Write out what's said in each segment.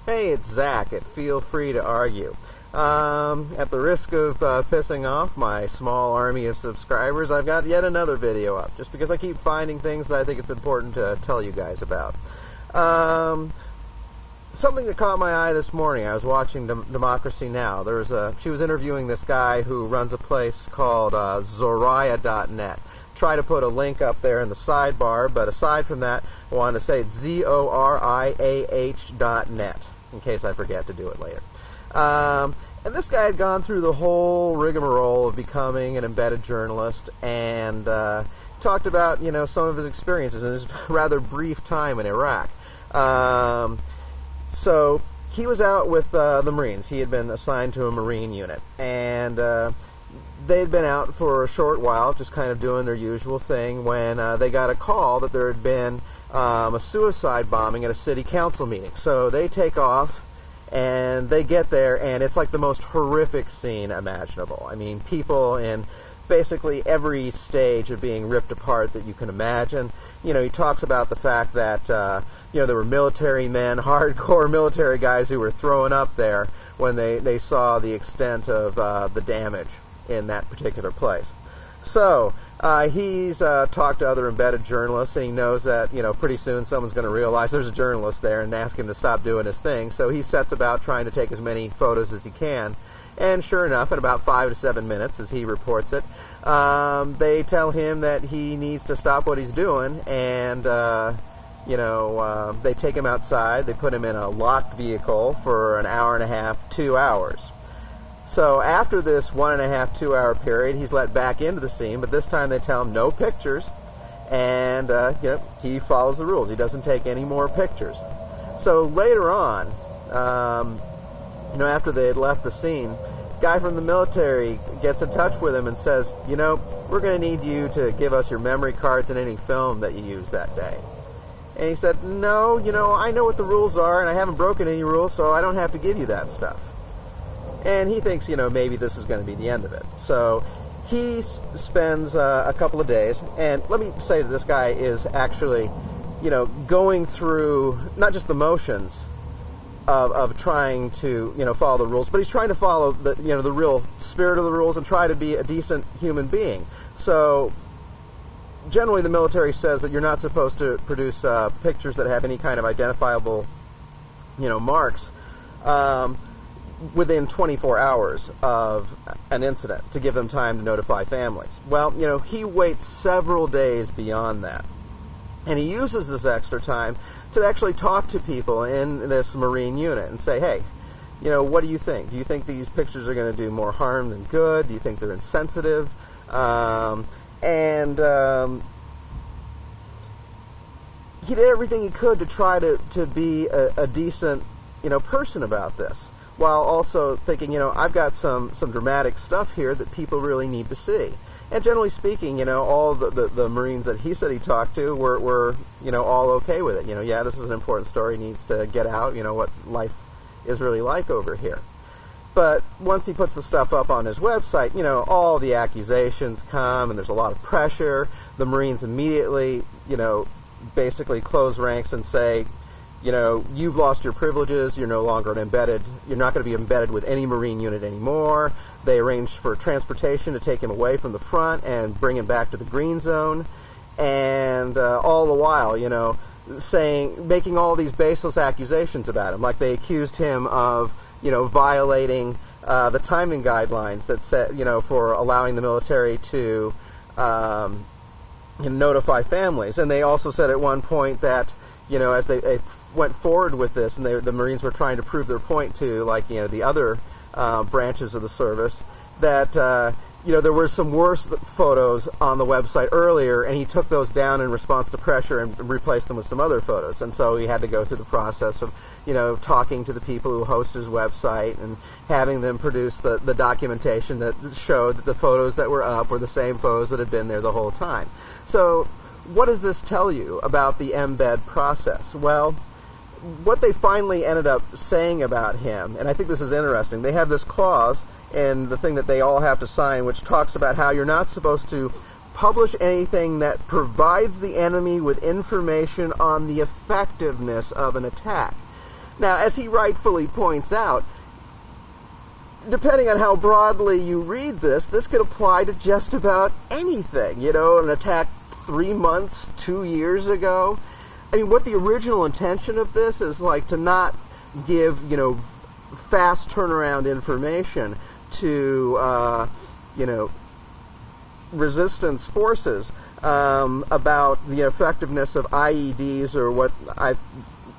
Hey, it's Zach at Feel Free to Argue. At the risk of pissing off my small army of subscribers, I've got yet another video up, just because I keep finding things that I think it's important to tell you guys about. Something that caught my eye this morning, I was watching Democracy Now! She was interviewing this guy who runs a place called Zoraya.net. Try to put a link up there in the sidebar, but aside from that, I wanted to say it's ZORIAH.net, in case I forget to do it later. And this guy had gone through the whole rigmarole of becoming an embedded journalist and talked about, some of his experiences in his rather brief time in Iraq. So he was out with the Marines. He had been assigned to a Marine unit, and they'd been out for a short while, just kind of doing their usual thing, when they got a call that there had been a suicide bombing at a city council meeting. So they take off, and they get there, and it's like the most horrific scene imaginable. I mean, people in basically every stage of being ripped apart that you can imagine. He talks about the fact that, there were military men, hardcore military guys who were throwing up there when they saw the extent of the damage in that particular place. So he's talked to other embedded journalists, and he knows that pretty soon someone's going to realize there's a journalist there and ask him to stop doing his thing. So he sets about trying to take as many photos as he can. And sure enough, in about 5 to 7 minutes, as he reports it, they tell him that he needs to stop what he's doing, and they take him outside. They put him in a locked vehicle for an hour and a half, 2 hours. So after this 1.5 to 2 hour period, he's let back into the scene, but this time they tell him no pictures, and he follows the rules. He doesn't take any more pictures. So later on, after they had left the scene, guy from the military gets in touch with him and says, we're going to need you to give us your memory cards and any film that you used that day. And he said, no, I know what the rules are, and I haven't broken any rules, so I don't have to give you that stuff. And he thinks, maybe this is going to be the end of it. So he spends a couple of days, and let me say that this guy is actually, going through not just the motions of trying to, follow the rules, but he's trying to follow the real spirit of the rules and try to be a decent human being. So generally the military says that you're not supposed to produce pictures that have any kind of identifiable, marks within 24 hours of an incident to give them time to notify families. Well, he waits several days beyond that. And he uses this extra time to actually talk to people in this Marine unit and say, hey, what do you think? Do you think these pictures are going to do more harm than good? Do you think they're insensitive? He did everything he could to try to be a decent, person about this, while also thinking, I've got some dramatic stuff here that people really need to see. And generally speaking, all the Marines that he said he talked to were all okay with it. Yeah, this is an important story, needs to get out, what life is really like over here. But once he puts the stuff up on his website, all the accusations come, and there's a lot of pressure. The Marines immediately, basically close ranks and say, you've lost your privileges, you're no longer you're not going to be embedded with any Marine unit anymore. They arranged for transportation to take him away from the front and bring him back to the green zone. And all the while, making all these baseless accusations about him, like they accused him of, violating the timing guidelines that set, for allowing the military to notify families. And they also said at one point that, as they went forward with this, and the Marines were trying to prove their point to, the other branches of the service, that there were some worse photos on the website earlier, and he took those down in response to pressure and replaced them with some other photos. And so he had to go through the process of talking to the people who host his website and having them produce the documentation that showed that the photos that were up were the same photos that had been there the whole time. So what does this tell you about the embed process? Well, what they finally ended up saying about him, and I think this is interesting, they have this clause in the thing that they all have to sign, which talks about how you're not supposed to publish anything that provides the enemy with information on the effectiveness of an attack. Now, as he rightfully points out, depending on how broadly you read this could apply to just about anything. An attack 3 months, 2 years ago. I mean, what the original intention of this is like to not give, fast turnaround information to, resistance forces about the effectiveness of IEDs, or what I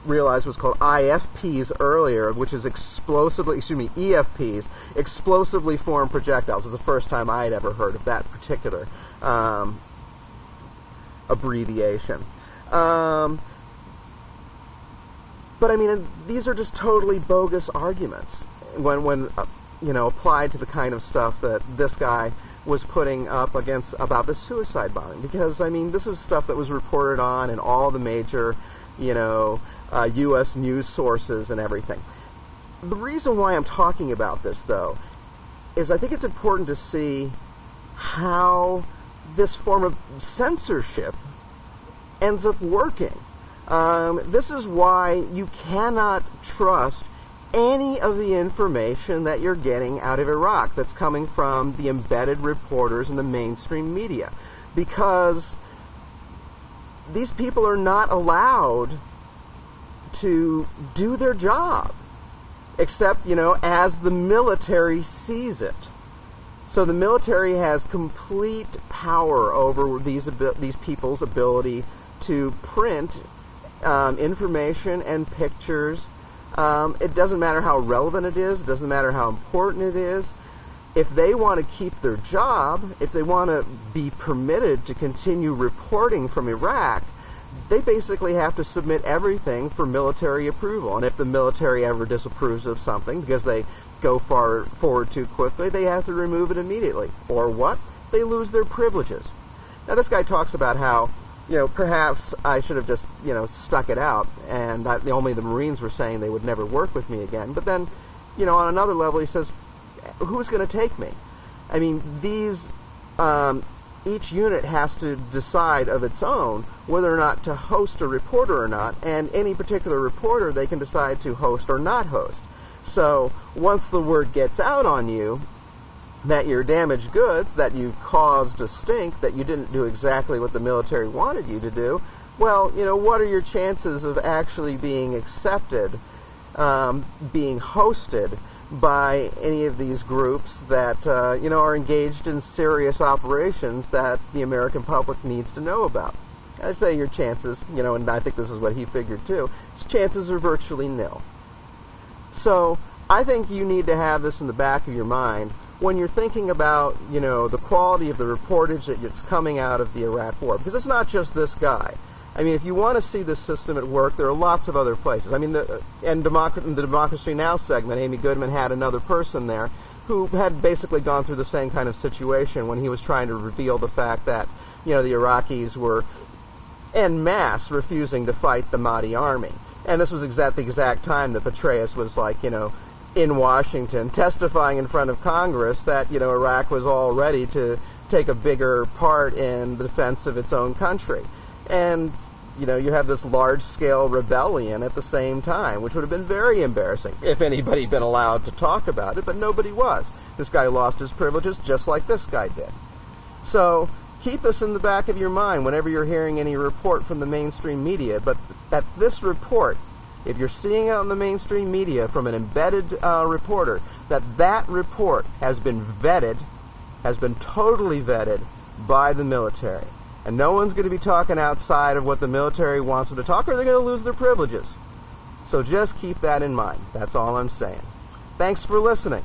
realized was called IFPs earlier, which is EFPs, explosively formed projectiles. It's the first time I had ever heard of that particular abbreviation. But I mean, these are just totally bogus arguments when applied to the kind of stuff that this guy was putting up against about the suicide bombing. Because I mean, this is stuff that was reported on in all the major, U.S. news sources and everything. The reason why I'm talking about this, though, is I think it's important to see how this form of censorship ends up working. This is why you cannot trust any of the information that you're getting out of Iraq that's coming from the embedded reporters in the mainstream media, because these people are not allowed to do their job, except, as the military sees it. So the military has complete power over these people's ability to print information and pictures. It doesn't matter how relevant it is. It doesn't matter how important it is. If they want to keep their job, if they want to be permitted to continue reporting from Iraq, they basically have to submit everything for military approval. And if the military ever disapproves of something because they go far forward too quickly, they have to remove it immediately. Or what? They lose their privileges. Now, this guy talks about how, perhaps I should have just, stuck it out, and only the Marines were saying they would never work with me again. But then, on another level, he says, who's going to take me? I mean, each unit has to decide of its own whether or not to host a reporter or not, and any particular reporter they can decide to host or not host. So once the word gets out on you that you're damaged goods, that you caused a stink, that you didn't do exactly what the military wanted you to do, well, what are your chances of actually being accepted, being hosted by any of these groups that, are engaged in serious operations that the American public needs to know about? I say your chances, and I think this is what he figured too, his chances are virtually nil. So I think you need to have this in the back of your mind when you're thinking about, the quality of the reportage that's coming out of the Iraq War. Because it's not just this guy. I mean, if you want to see this system at work, there are lots of other places. I mean, in the Democracy Now! Segment, Amy Goodman had another person there who had basically gone through the same kind of situation when he was trying to reveal the fact that, the Iraqis were en masse refusing to fight the Mahdi army. And this was the exact time that Petraeus was in Washington testifying in front of Congress that, Iraq was all ready to take a bigger part in the defense of its own country. And, you have this large-scale rebellion at the same time, which would have been very embarrassing if anybody had been allowed to talk about it, but nobody was. This guy lost his privileges just like this guy did. So keep this in the back of your mind whenever you're hearing any report from the mainstream media, but that this report, if you're seeing it on the mainstream media from an embedded reporter, that report has been vetted, has been totally vetted by the military. And no one's going to be talking outside of what the military wants them to talk, or they're going to lose their privileges. So just keep that in mind. That's all I'm saying. Thanks for listening.